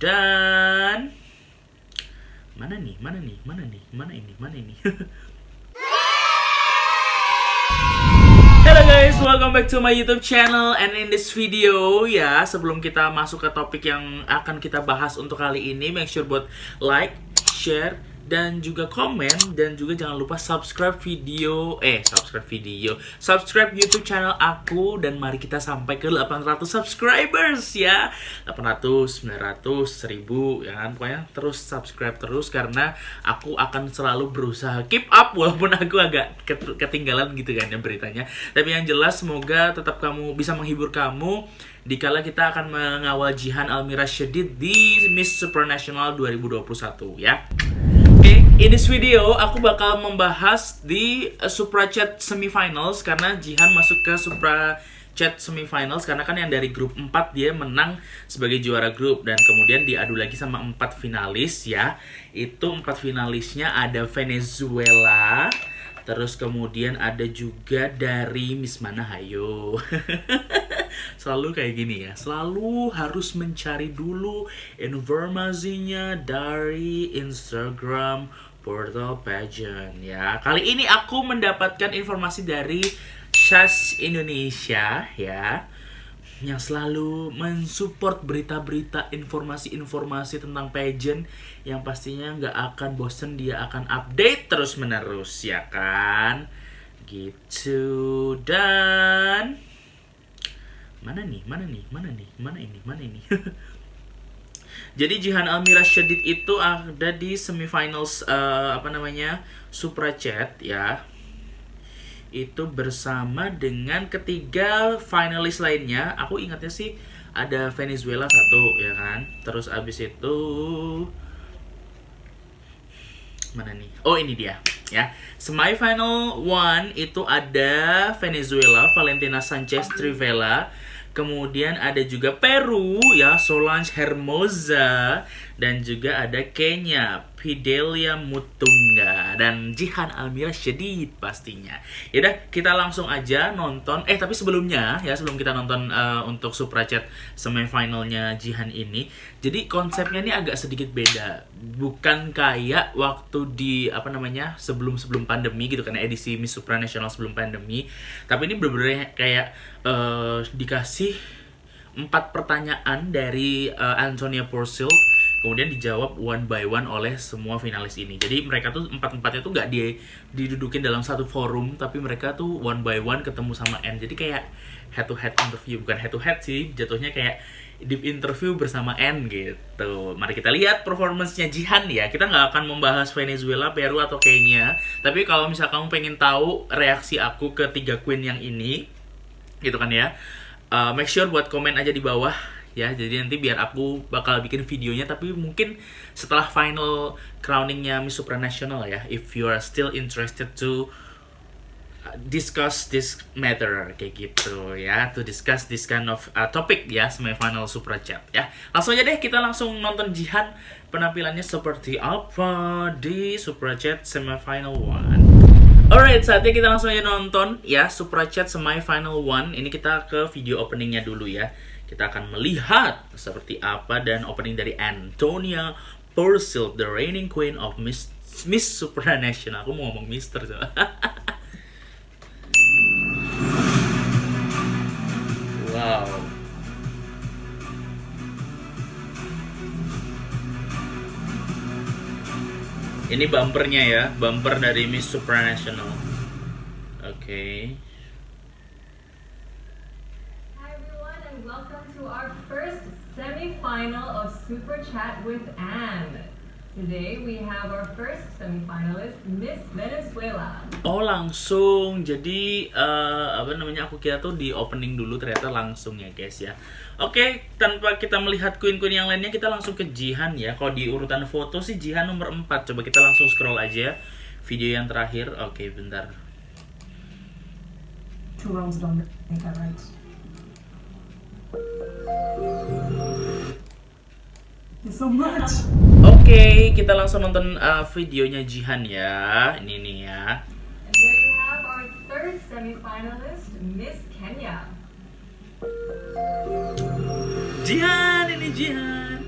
dan mana ini? Hello guys, welcome back to my YouTube channel. And in this video ya, sebelum kita masuk ke topik yang akan kita bahas untuk kali ini, make sure buat like, share, dan juga komen, dan juga jangan lupa subscribe YouTube channel aku, dan mari kita sampai ke 800 subscribers ya. 800, 900, 1000 ya kan. Pokoknya terus subscribe terus karena aku akan selalu berusaha keep up walaupun aku agak ketinggalan gitu kan ya beritanya. Tapi yang jelas semoga tetap kamu bisa menghibur kamu dikala kita akan mengawal Jihan Almira Syedid di Miss Supranational 2021 ya. In this video, aku bakal membahas di Supra Chat Semifinals karena Jihan masuk ke Supra Chat Semifinals karena kan yang dari grup 4 dia menang sebagai juara grup dan kemudian diadu lagi sama 4 finalis ya. Itu 4 finalisnya ada Venezuela, terus kemudian ada juga dari Miss mana hayo. Selalu kayak gini ya, selalu harus mencari dulu informasinya dari Instagram portal pageant ya. Kali ini aku mendapatkan informasi dari Shas Indonesia ya, yang selalu mensupport berita-berita, informasi-informasi tentang pageant yang pastinya nggak akan bosen, dia akan update terus-menerus ya kan. Gitu. Dan mana ini? Jadi Jihan Almira Syedid itu ada di semifinals Supra Chat ya. Itu bersama dengan ketiga finalis lainnya. Aku ingatnya sih ada Venezuela 1 ya kan. Terus abis itu mana nih? Oh ini dia ya. Semifinal 1 itu ada Venezuela, Valentina Sanchez Trivela. Kemudian ada juga Peru ya, Solange Hermosa, dan juga ada Kenya, Fidelia Mutunga, dan Jihan Almira Syedid pastinya. Yaudah, kita langsung aja nonton. Tapi sebelumnya ya, sebelum kita nonton untuk Supra Chat semifinalnya Jihan ini, jadi konsepnya ini agak sedikit beda. Bukan kayak waktu di sebelum pandemi gitu kan, edisi Miss Supranational sebelum pandemi. Tapi ini bener-bener kayak dikasih 4 pertanyaan dari Antonia Purcell, kemudian dijawab one by one oleh semua finalis ini. Jadi mereka tuh 4-4-nya tuh gak didudukin dalam satu forum, tapi mereka tuh one by one ketemu sama N. Jadi kayak head to head interview, bukan head to head sih, jatuhnya kayak deep interview bersama N gitu. Mari kita lihat performance-nya Jihan ya. Kita nggak akan membahas Venezuela, Peru, atau Kenya. Tapi kalau misal kamu pengen tahu reaksi aku ke 3 queen yang ini, gitu kan ya, make sure buat komen aja di bawah ya. Jadi nanti biar aku bakal bikin videonya, tapi mungkin setelah final crowningnya Miss Supranational ya, if you are still interested to discuss this matter kayak gitu ya, to discuss this kind of topic ya, semifinal Supra Chat ya. Langsung aja deh, kita langsung nonton Jihan penampilannya seperti apa di Supra Chat semifinal 1. Alright, saatnya kita langsung aja nonton ya Supra Chat semifinal 1. Ini kita ke video openingnya dulu ya. Kita akan melihat seperti apa dan opening dari Antonia Purcell, the reigning queen of Miss Supranational. Aku mau ngomong Mister coba. Wow. Ini bumpernya ya, bumper dari Miss Supranational. Oke. Hi everyone and welcome to our first semi-final of Super Chat with Anne. Today we have our first semi-finalist, Miss Venezuela. Oh langsung, jadi aku kira tuh di opening dulu, ternyata langsung ya guys ya. Oke, tanpa kita melihat queen-queen yang lainnya, kita langsung ke Jihan ya. Kalau di urutan foto sih Jihan nomor 4. Coba kita langsung scroll aja video yang terakhir. Oke, bentar. 2 rounds don't make that right. Thank you so much. Oke, kita langsung nonton videonya Jihan ya. Ini nih ya. And there you have our third semi-finalist, Miss Kenya. Jihan, ini Jihan.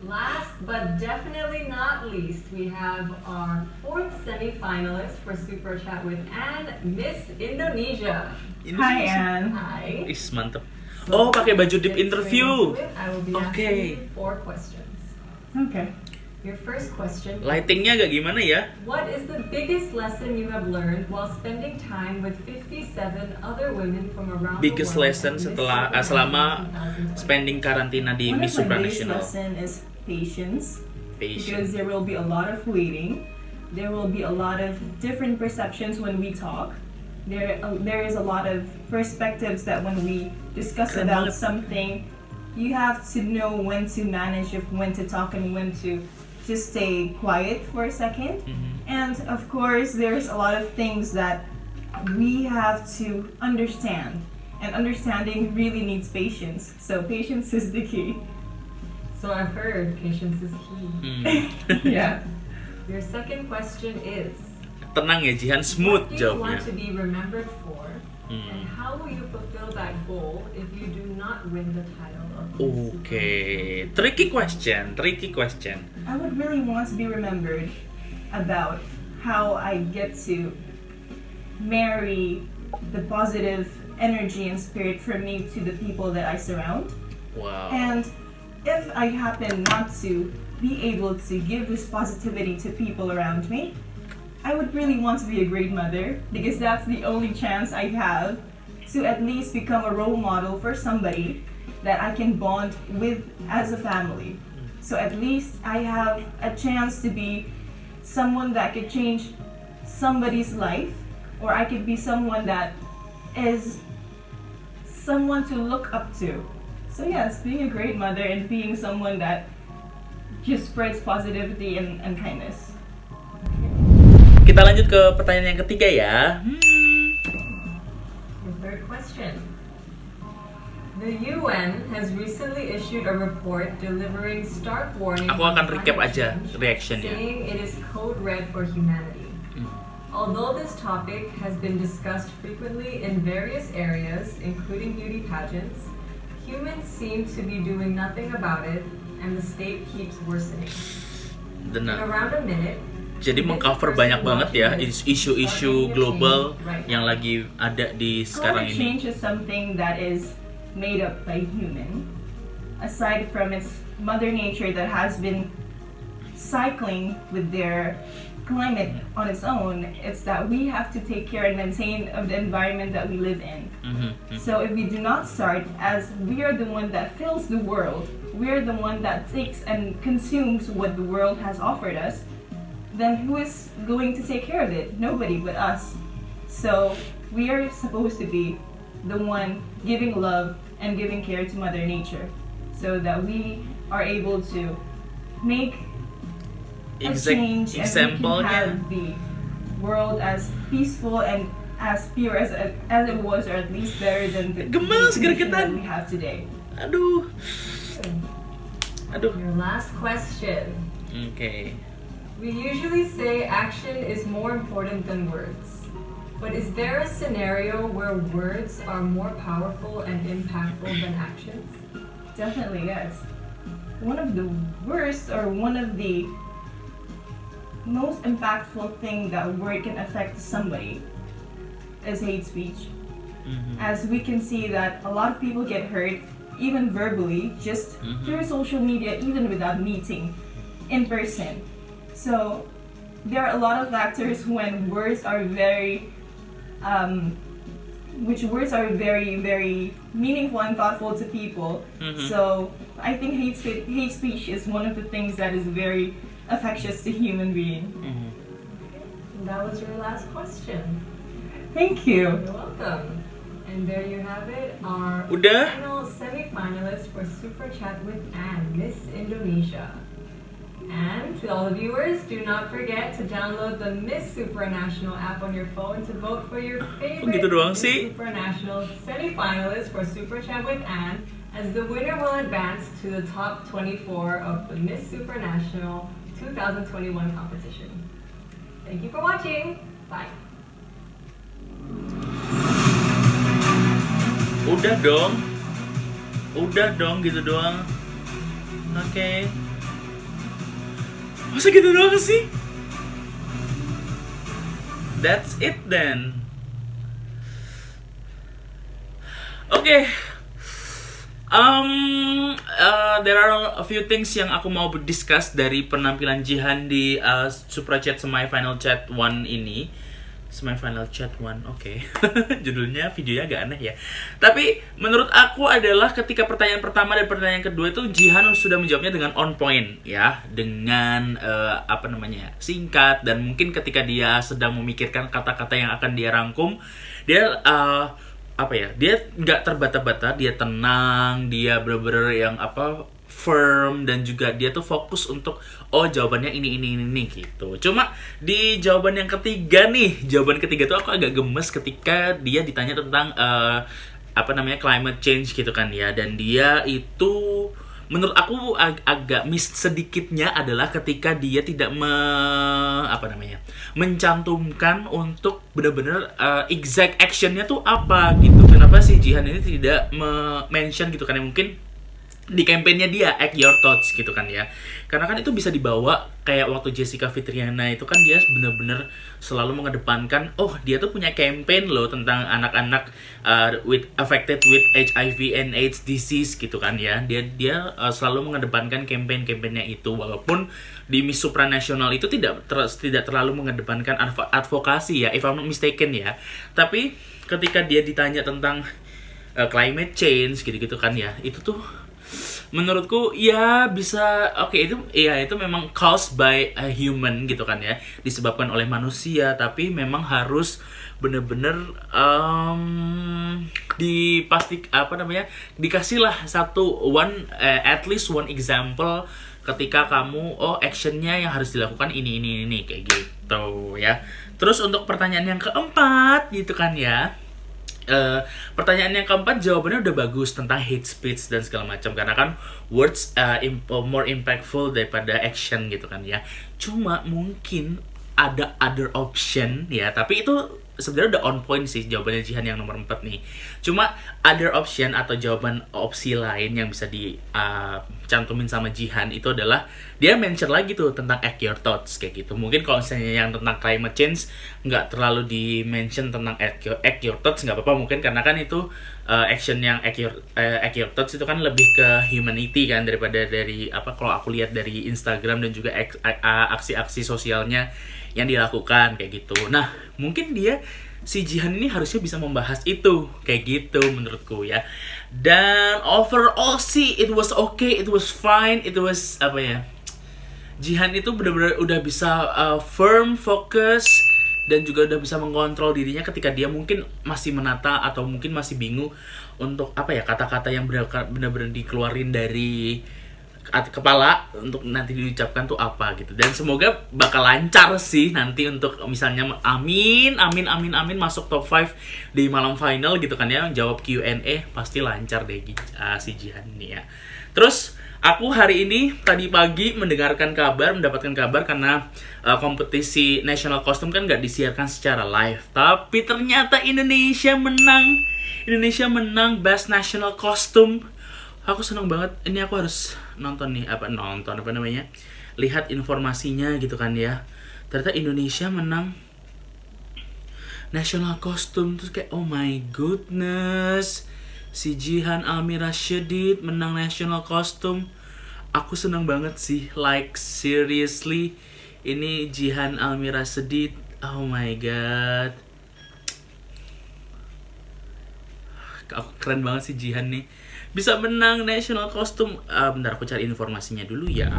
Last but definitely not least, we have our fourth semi-finalist for Super Chat with Anne, Miss Indonesia. Hi, Anne. Hi. Ih, mantep. Oh, pakai baju deep Get interview. straight into it. I will be Okay. asking you 4 questions. Okay. Your first question. Lightingnya agak gimana ya? What is the biggest lesson you have learned while spending time with 57 other women from around Biggest the world? lesson at Miss setelah Supranational selama 2020? spending karantina di One Miss of my biggest Supranational. lesson is patience, because Patient. there will be a lot of waiting. There will be a lot of different perceptions when we talk. There is a lot of perspectives that when we discuss Keren about banget. something, you have to know when to manage, when to talk, and when to just stay quiet for a second. And of course, there's a lot of things that we have to understand. And understanding really needs patience. So patience is the key. So I've heard patience is key. Yeah. Your second question is, Tenang ya Jihan, smooth what do you jawabnya. want to be remembered for? And how will you fulfill that goal if you do not win the title of Miss Okay, tricky question. I would really want to be remembered about how I get to marry the positive energy and spirit from me to the people that I surround. Wow. And if I happen not to be able to give this positivity to people around me, I would really want to be a great mother, because that's the only chance I have to at least become a role model for somebody that I can bond with as a family. So at least I have a chance to be someone that could change somebody's life, or I could be someone that is someone to look up to. So yes, being a great mother and being someone that just spreads positivity and kindness. Kita lanjut ke pertanyaan yang ketiga ya. Your third question. The UN has recently issued a report delivering stark warnings Aku akan on recap climate aja change, reactionnya. saying it is code red for humanity. Although this topic has been discussed frequently in various areas, including beauty pageants, humans seem to be doing nothing about it, and the state keeps worsening. In Benar. around a minute, Jadi mengcover banyak banget ya isu-isu global yang lagi ada di sekarang Climate ini. change is something that is made up by human, aside from its mother nature that has been cycling with their climate on its own. It's that we have to take care and maintain of the environment that we live in. So if we do not start, as we are the one that fills the world, we are the one that takes and consumes what the world has offered us, then who is going to take care of it? Nobody but us. So we are supposed to be the one giving love and giving care to Mother Nature, so that we are able to make a change and we can Example-nya. have the world as peaceful and as pure as it was, or at least better than the Gemes, condition that gregetan. we have today. Aduh. your last question. Oke. We usually say action is more important than words. But is there a scenario where words are more powerful and impactful than actions? Definitely, yes. One of the worst, or one of the most impactful thing that word can affect somebody is hate speech. As we can see that a lot of people get hurt, even verbally, just through social media, even without meeting in person. So there are a lot of factors when words are very which words are very, very meaningful and thoughtful to people. So I think hate speech is one of the things that is very affectious to human being. And that was your last question. Thank you. You're welcome. And there you have it, our Udah? final semi-finalist for Super Chat with Anne, Miss Indonesia. And to all the viewers, do not forget to download the Miss Supranational app on your phone to vote for your favorite gitu doang Miss sih? Supranational semi-finalist for Super Chat with Anne, as the winner will advance to the top 24 of the Miss Supranational 2021 competition. Thank you for watching. Bye. Udah dong gitu doang. Oke. Masa gitu doang sih? That's it then. Oke. There are a few things yang aku mau discuss dari penampilan Jihan di Supra Chat Semifinal Chat 1 ini. Semifinal Chat 1, oke. Judulnya videonya agak aneh ya. Tapi menurut aku adalah ketika pertanyaan pertama dan pertanyaan kedua itu Jihan sudah menjawabnya dengan on point ya, dengan singkat, dan mungkin ketika dia sedang memikirkan kata-kata yang akan dia rangkum, dia dia nggak terbata-bata, dia tenang, dia bener-bener yang firm, dan juga dia tuh fokus untuk jawabannya ini gitu. Cuma di jawaban ketiga tuh aku agak gemes ketika dia ditanya tentang climate change gitu kan ya, dan dia itu menurut aku agak miss sedikitnya adalah ketika dia tidak mencantumkan untuk benar-benar exact actionnya tuh apa gitu. Kenapa sih Jihan ini tidak mention gitu kan ya, mungkin di kampanyenya dia Act Your Thoughts gitu kan ya, karena kan itu bisa dibawa kayak waktu Jessica Fitriana itu kan dia bener-bener selalu mengedepankan dia tuh punya campaign loh tentang anak-anak affected with HIV and AIDS disease gitu kan ya. Dia selalu mengedepankan campaign-campaignnya itu, walaupun di Miss Supranational itu tidak terlalu mengedepankan advokasi ya, if I'm not mistaken ya. Tapi ketika dia ditanya tentang climate change gitu-gitu kan ya, itu tuh menurutku ya bisa itu memang caused by a human gitu kan ya, disebabkan oleh manusia, tapi memang harus bener-bener dikasihlah at least one example ketika kamu actionnya yang harus dilakukan ini kayak gitu ya. Terus untuk pertanyaan yang keempat gitu kan ya, pertanyaan yang keempat jawabannya udah bagus tentang hate speech dan segala macam, karena kan words more impactful daripada action gitu kan ya. Cuma mungkin ada other option ya, tapi itu sebenarnya udah on point sih jawabannya Jihan yang nomor 4 nih. Cuma other option atau jawaban opsi lain yang bisa dicantumin sama Jihan itu adalah dia mention lagi tuh tentang Act Your Thoughts kayak gitu. Mungkin kalau misalnya yang tentang climate change nggak terlalu di-mention tentang Act Your Thoughts, nggak apa-apa mungkin, karena kan itu action yang Act Your Thoughts itu kan lebih ke humanity kan, daripada dari kalau aku lihat dari Instagram dan juga aksi-aksi sosialnya yang dilakukan kayak gitu. Nah, mungkin si Jihan ini harusnya bisa membahas itu kayak gitu menurutku ya. Dan overall sih it was okay, it was fine, it was Jihan itu benar-benar udah bisa firm, fokus, dan juga udah bisa mengontrol dirinya ketika dia mungkin masih menata atau mungkin masih bingung untuk kata-kata yang benar-benar dikeluarin dari kepala untuk nanti diucapkan tuh apa gitu. Dan semoga bakal lancar sih nanti untuk misalnya amin masuk top 5 di malam final gitu kan ya, jawab Q&A pasti lancar deh si Jihan ini ya. Terus aku hari ini tadi pagi mendapatkan kabar karena kompetisi national costume kan nggak disiarkan secara live, tapi ternyata Indonesia menang Best National Costume. Aku seneng banget. Ini aku harus nonton lihat informasinya gitu kan ya. Ternyata Indonesia menang national costume, terus kayak oh my goodness, si Jihan Almira Shedid menang national costume. Aku seneng banget sih, like seriously, ini Jihan Almira Shedid, oh my god, aku keren banget sih Jihan nih bisa menang national costume. Bentar aku cari informasinya dulu ya.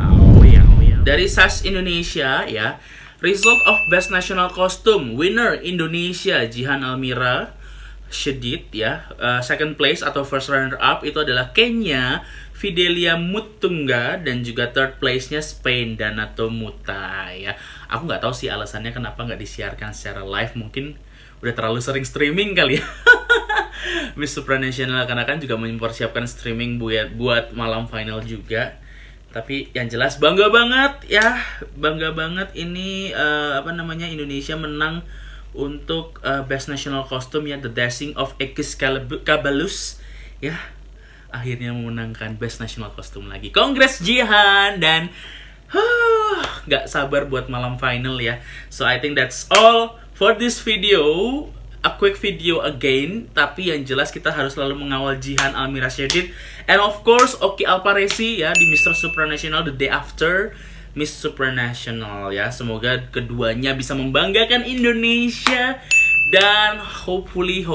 Dari SAS Indonesia ya, result of best national costume, winner Indonesia Jihan Almira Shedid ya. Second place atau first runner up itu adalah Kenya Fidelia Mutunga, dan juga third place-nya Spain Danato Muta ya. Aku nggak tahu sih alasannya kenapa nggak disiarkan secara live, mungkin udah terlalu sering streaming kali ya. Miss Supranational karena kan juga mempersiapkan streaming buat malam final juga. Tapi yang jelas bangga banget ini Indonesia menang untuk Best National Costume ya, The Dashing of Ekis Kabalus ya, akhirnya memenangkan Best National Costume lagi. Congrats Jihan, dan Gak sabar buat malam final ya. So I think that's all for this video. A quick video again, tapi yang jelas kita harus selalu mengawal Jihan Almira Syedid, and of course Oki Alparesi ya di Mr. Supranational the day after Miss Supranational ya. Semoga keduanya bisa membanggakan Indonesia, dan hopefully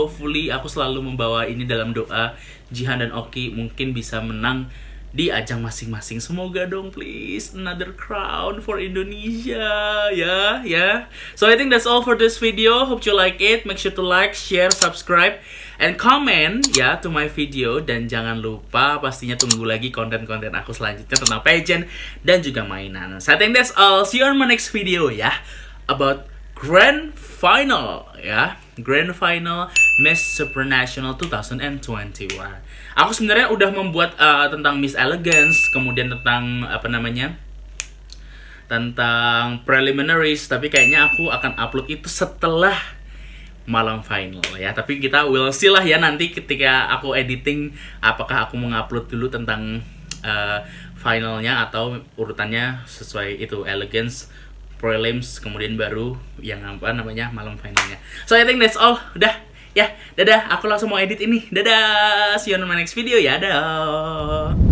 aku selalu membawa ini dalam doa. Jihan dan Oki mungkin bisa menang di ajang masing-masing. Semoga dong, please, another crown for Indonesia ya. So I think that's all for this video. Hope you like it. Make sure to like, share, subscribe, and comment ya to my video. Dan jangan lupa pastinya tunggu lagi konten-konten aku selanjutnya tentang pageant dan juga mainan. So I think that's all. See you on my next video ya, about Grand Final ya. Grand Final Miss Supranational 2021. Aku sebenarnya udah membuat tentang Miss Elegance, kemudian tentang tentang preliminaries, tapi kayaknya aku akan upload itu setelah malam final ya. Tapi kita will see lah ya nanti ketika aku editing, apakah aku mengupload dulu tentang finalnya atau urutannya sesuai itu, Elegance, prelims, kemudian baru yang malam finalnya. So I think that's all. Udah ya, dadah, aku langsung mau edit ini. Dadah, see you on my next video ya. Dadah.